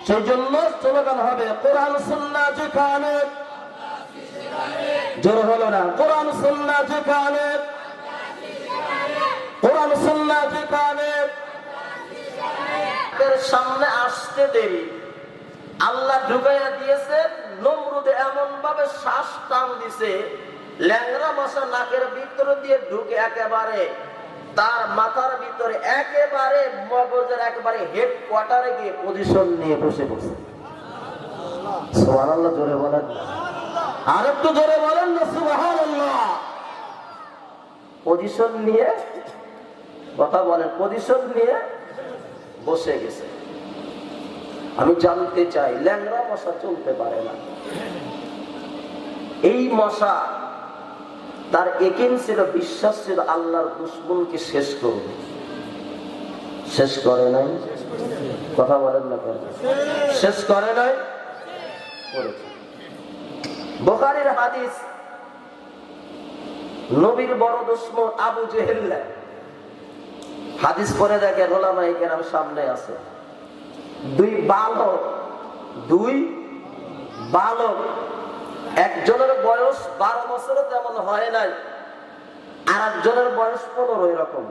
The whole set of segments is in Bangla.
সেই জন্য স্লোগান হবে কোরআন সুন্নাহ যেখানে, জোর হলো না, কোরআন সুন্নাহ যেখানে, কোরআন সুন্নাহ যেখানে। সামনে আসতে দেরি, আল্লাহ ঢুকাইয়া দিয়েছে। নমরুদে এমন ভাবে শ্বাস টান দিছে, ল্যাংড়া মশা নাকের ভিতরে দিয়ে ঢুকে একেবারে তার মাথার ভিতরে একেবারে মগজের একেবারে হেড কোয়ার্টারে গিয়ে পজিশন নিয়ে বসে পড়ছে। সুবহানাল্লাহ, জোরে বলেন, আর একটু জোরে বলেন না সুবহানাল্লাহ। পজিশন নিয়ে, কথা বলেন, পজিশন নিয়ে বসে গেছে। আমি জানতে চাই, ল্যাংড়া মশা চলতে পারে না। এই মশা তার একিন ছিল, বিশ্বাস ছিল আল্লাহর দুশমনকে শেষ করবে। শেষ করে নাই? কথা বলেন না কেন? শেষ করে নাই? করেছে। বুখারীর হাদিস, নবীর বড় দুশমন আবু জেহেল, হাদিস পড়ে দেখেন ওলামায়ে কেরাম সামনে আছে। দুই বালক, একজনের বয়স 12 বছরও তেমন হয় নাই, আর একজনের বয়স 15। এরকম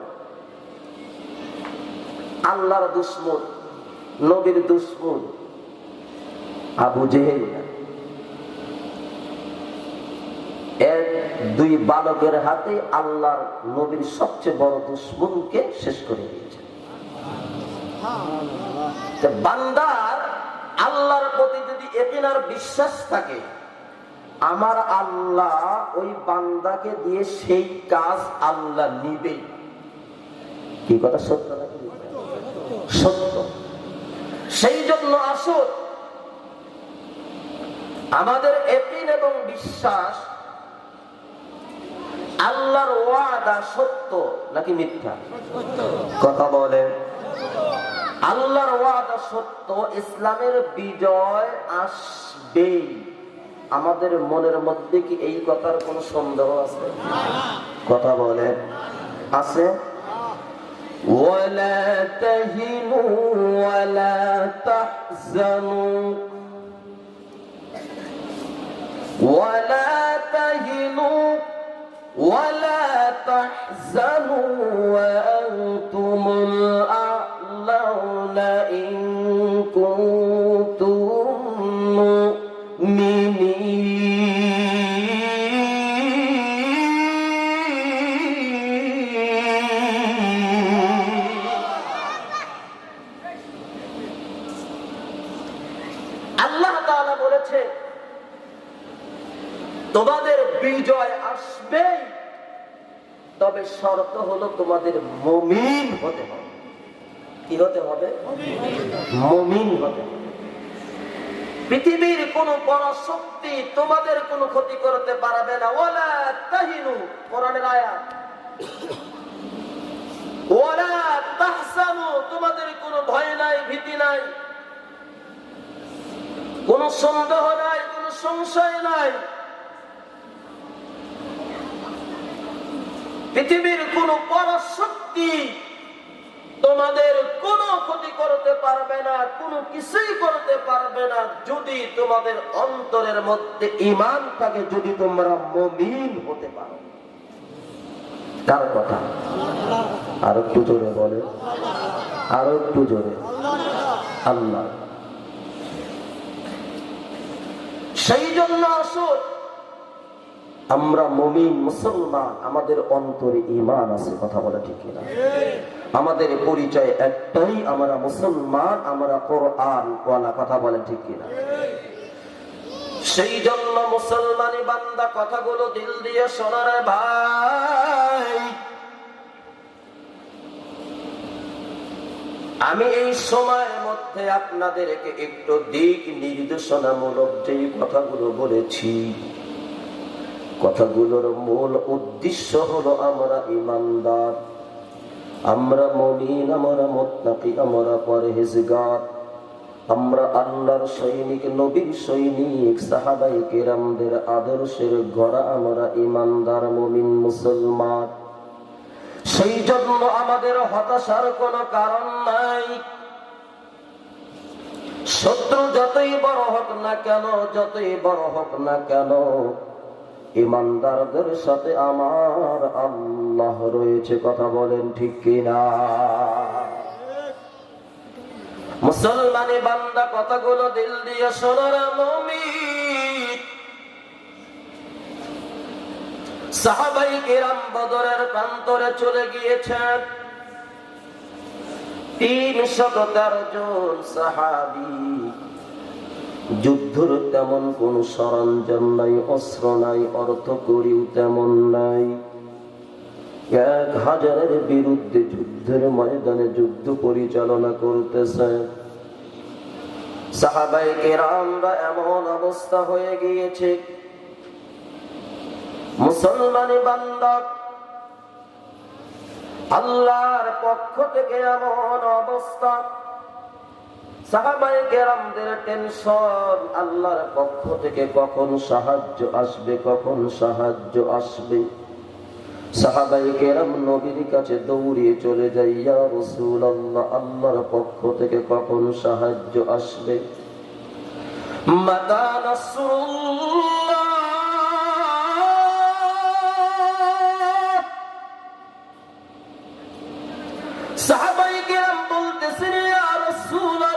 আল্লাহর দুশমন, নবীর দুশমন আবু জেহেল দুই বালকের হাতে আল্লাহর নবীর সবচেয়ে বড় দুশমনকে শেষ করে দিয়েছে। বান্দার আল্লাহর প্রতি যদি ইয়াকিন আর বিশ্বাস থাকে, আমার আল্লাহ ওই বান্দাকে দিয়ে সেই কাজ আল্লাহ নিবে। কি কথা সত্য নাকি? সত্য। সেই জন্য আসুন, আমাদের ইয়াকিন এবং বিশ্বাস, আল্লাহর ওয়াদা সত্য নাকি মিথ্যা? কথা বলে, আল্লাহর ওয়াদা সত্য, ইসলামের বিজয় আসবেই। আমাদের মনের মধ্যে কি এই কথার কোন সন্দেহ আছে? কথা বলে, আছে? ওয়ালা তাহিনু ওয়ালা তাহজানু ওয়ালা তাহিনু ওয়ালা তাহজানু ওয়া আনতুমুল আ'লাউনা ইন কুনতুম মুমিনিন। আল্লাহ তাআলা বলেছে তোমাদের বিজয় আসবে, তবে শর্ত হলো তোমাদের মুমিন হতে হবে। কি হতে হবে? মুমিন হতে হবে। পৃথিবীর কোন পরাশক্তি তোমাদের কোনো ক্ষতি করতে পারবে না। ওয়ালা তাহিনু, কোরআনের আয়াত। ওয়ালা তাহসানু, তোমাদের কোনো ভয় নাই, ভীতি নাই, কোনো সন্দেহ নাই, কোনো সংশয় নাই। পৃথিবীর কোন পরাশক্তি তোমাদের কোনো ক্ষতি করতে পারবে না, কোনো কিছুই করতে পারবে না, যদি তোমাদের অন্তরের মধ্যে ঈমান থাকে, যদি তোমরা মুমিন হতে পারো। কার কথা? আর একটু জোরে বলে, আর একটু জোরে। আল্লাহ। সেই জন্য আসুন, আমরা মুমিন মুসলমান, আমাদের অন্তরে ঈমান আছে। কথা বলা ঠিক না? আমাদের পরিচয় একটাই, আমরা মুসলমান, আমরা কোরআন ওয়ালা। কথা বলেন ঠিক কিনা? সেই জন্য মুসলমানি বান্দা কথাগুলো দিল দিয়ে শোনার ভাই। আমি এই সময়ের মধ্যে আপনাদেরকে একটু দিক নির্দেশনামূলক যেই কথাগুলো বলেছি, কথাগুলোর মূল উদ্দেশ্য হলো আমরা ঈমানদার, আমরা মুমিন, আমরা মুত্তাকি, আমরা পরহেজগার, আমরা আল্লাহর সৈনিক, নবীর সৈনিক, সাহাবায়ে কেরামদের আদর্শের গড়া আমরা ঈমানদার মুমিন মুসলমান। সেই জন্য আমাদের হতাশার কোনো কারণ নাই। শত্রু যতই বড় হোক না কেন, যতই বড় হোক না কেন, ইমানদারদের সাথে আমার আল্লাহ রয়েছে। কথা বলেন ঠিক কিনা? মুসলমানি বান্দা কথাগুলো দিল দিয়ে শোনার মুমিন। সাহাবাই কিরাম বদরের প্রান্তরে চলে গিয়েছেন। 313 জন সাহাবী। যুদ্ধের তেমন কোন সরঞ্জাম নাই, অস্ত্র নাই, অর্থকড়িও তেমন নাই। 1000-এর বিরুদ্ধে যুদ্ধের ময়দানে যুদ্ধ পরিচালনা করতেছে। সাহাবায়ে কেরামরা এমন অবস্থা হয়ে গিয়েছে, মুসলমানি বান্দা আল্লাহর পক্ষ থেকে এমন অবস্থা, সাহাবায়ে কেরামদের টেনশন, আল্লাহর পক্ষ থেকে কখন সাহায্য আসবে, কখন সাহায্য আসবে। সাহাবায়ে কেরাম নবীর কাছে দৌড়িয়ে চলে যায়, ইয়া রাসূলুল্লাহ, আল্লাহর পক্ষ থেকে কখন সাহায্য আসবে? মাতা নাসরুল্লাহ, সাহাবায়ে কেরাম বলতেছেন, ইয়া রাসূলুল্লাহ,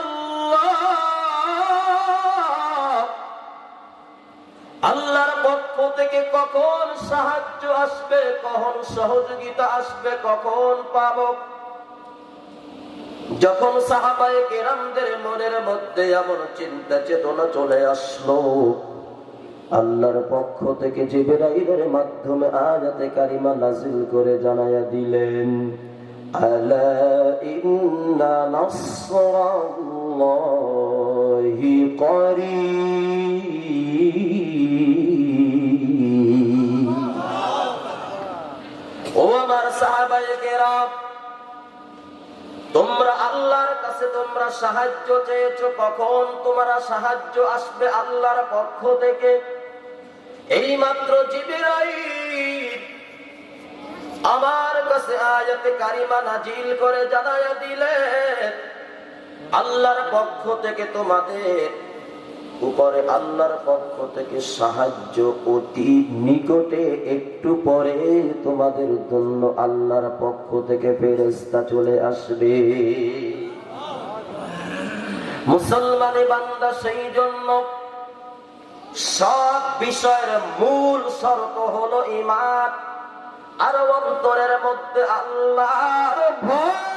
আল্লাহর পক্ষ থেকে কখন সাহায্য আসবে, কখন সহযোগিতা আসবে, কখন পাব? যখন সাহাবায়ে কেরামদের মনের মধ্যে এমন চিন্তা চেতনা চলে আসলো, আল্লাহর পক্ষ থেকে জিবরাইলের মাধ্যমে আয়াতে কারিমা নাযিল করে জানায়া দিলেন, আলা ইন্না নাসরাল্লাহি করিব। ও আমার সাহাবায়ে কেরাম, তোমরা আল্লাহর কাছে তোমরা সাহায্য চেয়েছো, কখন তোমরা সাহায্য আসবে আল্লাহর পক্ষ থেকে? এইমাত্র জিবরাইল আমার কাছে আয়াতে কারিমা নাজিল করে জানায়া দিলেন, আল্লাহর পক্ষ থেকে তোমাদের উপরে, আল্লাহর পক্ষ থেকে সাহায্য অতি নিকটে, একটু পরে তোমাদের জন্য আল্লাহর পক্ষ থেকে ফেরেশতা চলে আসবে। মুসলমানি বান্দা সেই জন্য সব বিষয়ের মূল শর্ত হলো ঈমান, আর অন্তরের মধ্যে আল্লাহর ভয়।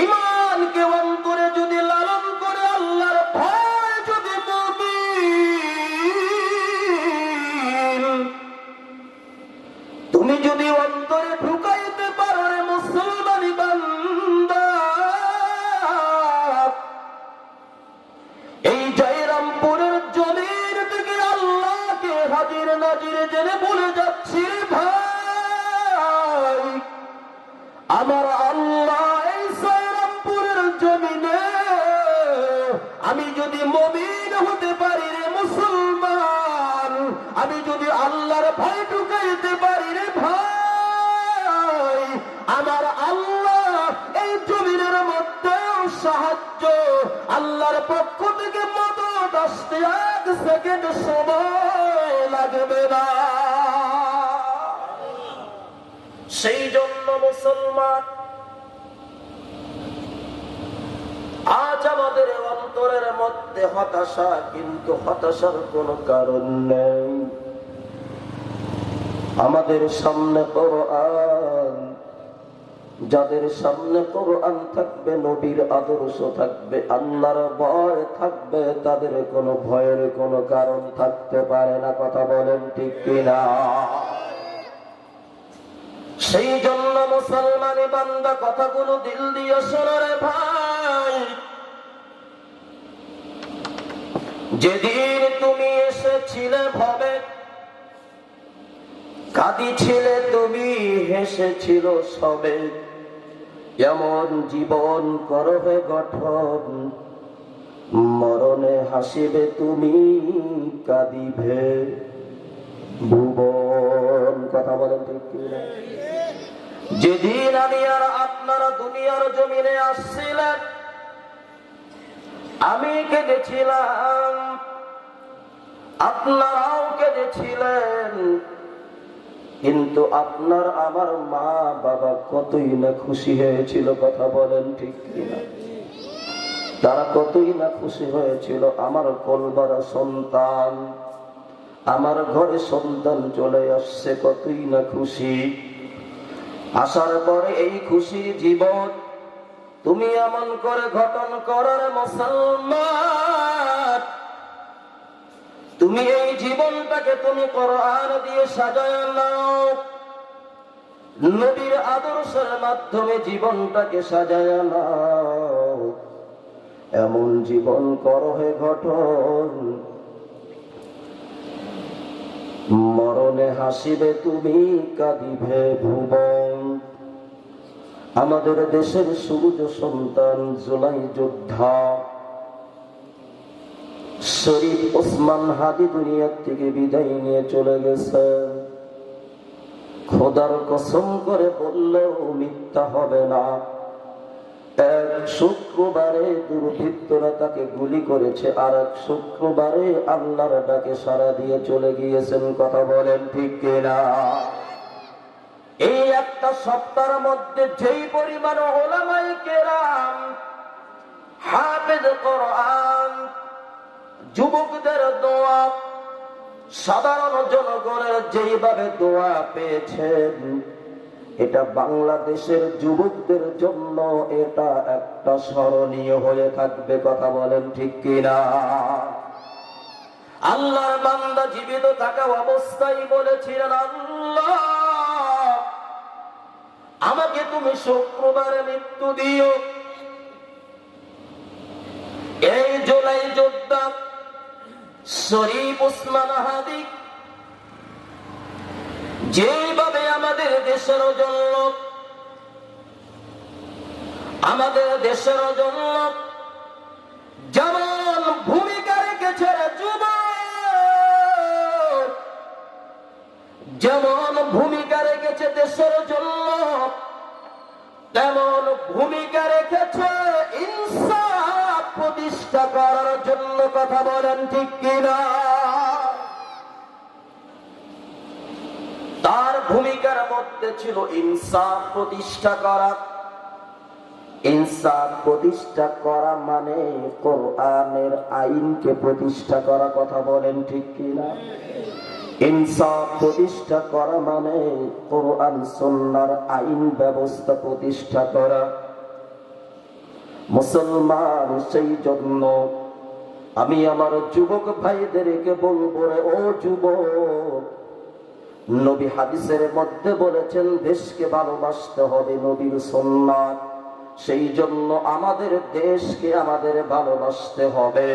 ঈমানকে অন্তরে যদি লালন করে, আল্লাহর ভয় যদি মুমিন তুমি যদি অন্তরে ঢুকাইতে পারো, রে মুসলমানি বান্দা, এই জয়রামপুরের জমির থেকে আল্লাহকে হাজির নাজির জেনে বলে যাচ্ছি, ভাই আমার আল্লাহ এই জয়রামপুরের জমিনে আমি যদি মুমিন হতে পারি, রে মুসলমান, আমি যদি আল্লাহর ভয় ঢুকাইতে পারি, রে ভাই, আমার আল্লাহ এই জমিনের মধ্যে সাহায্য আল্লাহর পক্ষ থেকে মদদ আসতে 1 সেকেন্ড সময় লাগবে না। সেই জন্য মুসলমান, আজ আমাদের অন্তরের মধ্যে হতাশা, কিন্তু হতাশার কোনো কারণ নেই। আমাদের সামনে কোরআন, যাদের সামনে কোরআন থাকবে, নবীর আদর্শ থাকবে, আল্লাহর ভয় থাকবে, তাদের কোনো ভয়ের কোনো কারণ থাকতে পারে না। কথা বলেন ঠিক কিনা? সেই জন্য মুসলমানি বান্দা কথাগুলো দিল দিয়ে শোনো রে ভাই। যেদিন তুমি এসেছিলে ভবে, কাঁদিছিলে তুমি, হেসেছিল সবে, এমন জীবন করবে গঠন, মরণে হাসিবে তুমি, কাঁদিবে ভুবন। কথা বলেন ঠিক কিনা? যেদিন আমি আর আপনারা দুনিয়ার জমিনে আসছিলেন, আমি কেঁদেছিলাম, আপনারাও কেঁদেছিলেন, কিন্তু আপনার আমার মা বাবা কতই না খুশি হয়েছিল। কথা বলেন ঠিক কিনা? তারা কতই না খুশি হয়েছিল। আমার কলবারা সন্তান, আমার ঘরে সন্তান চলে আসছে, কতই না খুশি। আসার পরে এই খুশির জীবন তুমি এমন করে গঠন করার মুসলমান, তুমি এই জীবনটাকে তুমি কোরআন দিয়ে সাজায় নাও, নবীর আদর্শের মাধ্যমে জীবনটাকে সাজায় নাও। এমন জীবন করো হে গঠন, মরণে হাসিবে তুমি, কাঁদিবে ভুবন। আমাদের দেশের সূর্য সন্তান জুলাই যোদ্ধা শরীফ ওসমান হাদি দুনিয়ার থেকে বিদায় নিয়ে চলে গেছে। খোদার কসম করে বললেও মিথ্যা হবে না, এক শুক্রবারে দুর্বৃত্তরা তাকে গুলি করেছে, আর এক শুক্রবারে আল্লাহর ডাকে সাড়া দিয়ে চলে গিয়েছেন। কথা বলেন ঠিক কিনা? এই একটা সপ্তাহের মধ্যে যেই পরিমাণ উলামায়ে কেরাম, হাফেজ কোরআন, যুবকদের দোয়া, সাধারণ জনগণের যেইভাবে দোয়া পেয়েছেন, এটা বাংলাদেশের যুবকদের জন্য এটা একটা স্মরণীয় হয়ে থাকবে। কথা বলেন ঠিক কিনা? আল্লাহর বান্দা জীবিত থাকা অবস্থায় বলেছিলেন, আল্লাহ আমাকে তুমি শুক্রবারে মৃত্যু দিও। এই জুলাই যোদ্ধা শরীফ ওসমান হাদি যেভাবে আমাদের দেশের জন্য, আমাদের দেশের জন্য যেমন ভূমিকা রেখেছে যুবক, যেমন ভূমিকা রেখেছে দেশের জন্য, তেমন ভূমিকা রেখেছে ইনসাফ প্রতিষ্ঠা করার জন্য। কথা বলেন ঠিক কিনা? তার ভূমিকার মধ্যে ছিল ইনসাফ প্রতিষ্ঠা করা। ইনসাফ প্রতিষ্ঠা করা মানে কোরআনের আইনকে প্রতিষ্ঠা করা। কথা বলেন ঠিক কিনা? ইনসাফ প্রতিষ্ঠা করা মানে কোরআন সুন্নাহর আইন ব্যবস্থা প্রতিষ্ঠা করা। মুসলমান, সেই জন্য আমি আমার যুবক ভাইদেরকে বলবো, ও যুবক, নবী হাদিসের মধ্যে বলেছেন দেশকে ভালোবাসতে হবে, নবীর সুন্নাত। সেই জন্য আমাদের দেশকে আমাদের ভালোবাসতে হবে,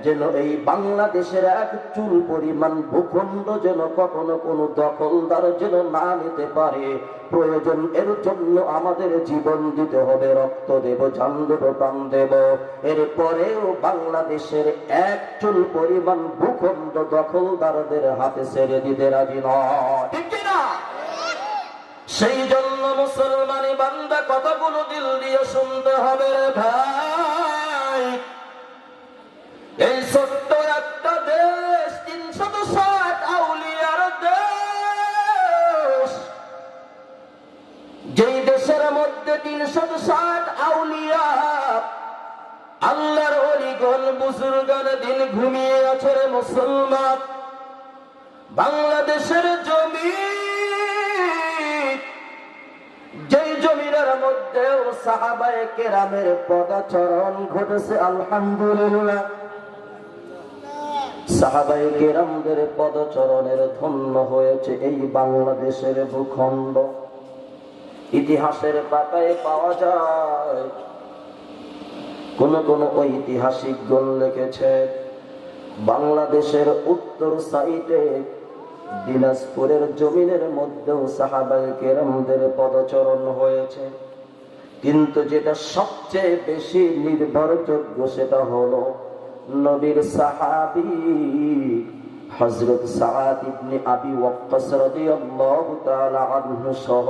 যেন এই বাংলাদেশের এক চুল পরিমাণ ভূখণ্ড যেন কখনো কোনো দখলদার যেন না নিতে পারে। প্রয়োজন এর জন্য আমাদের জীবন দিতে হবে, রক্ত দেব, জান দেব, প্রাণ দেব। এরপরেও বাংলাদেশের এক চুল পরিমাণ ভূখণ্ড দখলদারদের হাতে ছেড়ে দিতে রাজি নয়। ঠিক কিনা? সেই জন্য মুসলমানি বান্দা কথাগুলো দিল দিয়ে শুনতে হবে রে ভাই। এই ছোট্ট একটা দেশ, 360 আউলিয়ার দেশ, যেই দেশের মধ্যে 360 আউলিয়া আল্লাহর ওলিগণ বুজুর্গান দিন ঘুমিয়ে আছে রে মুসলমান। বাংলাদেশের জমিন, যেই জমিনের মধ্যেও সাহাবায়ে কেরামের পদাচরণ ঘটেছে, আলহামদুলিল্লাহ। সাহাবায়ে কেরামদের পদচরণের ধন্য হয়েছে এই বাংলাদেশের ভূখণ্ড। ইতিহাসের পাতায় পাওয়া যায়, কোন কোন ঐতিহাসিকগণ লিখেছে বাংলাদেশের উত্তর সাইডে দিনাজপুরের জমিনের মধ্যেও সাহাবায়ে কেরামদের পদচরণ হয়েছে, কিন্তু যেটা সবচেয়ে বেশি নির্ভরযোগ্য সেটা হলো নবীর সাহাবী হযরত সাআদ ইবনে আবি ওয়াক্কাস রাদিয়াল্লাহু তাআলা আনহু সহ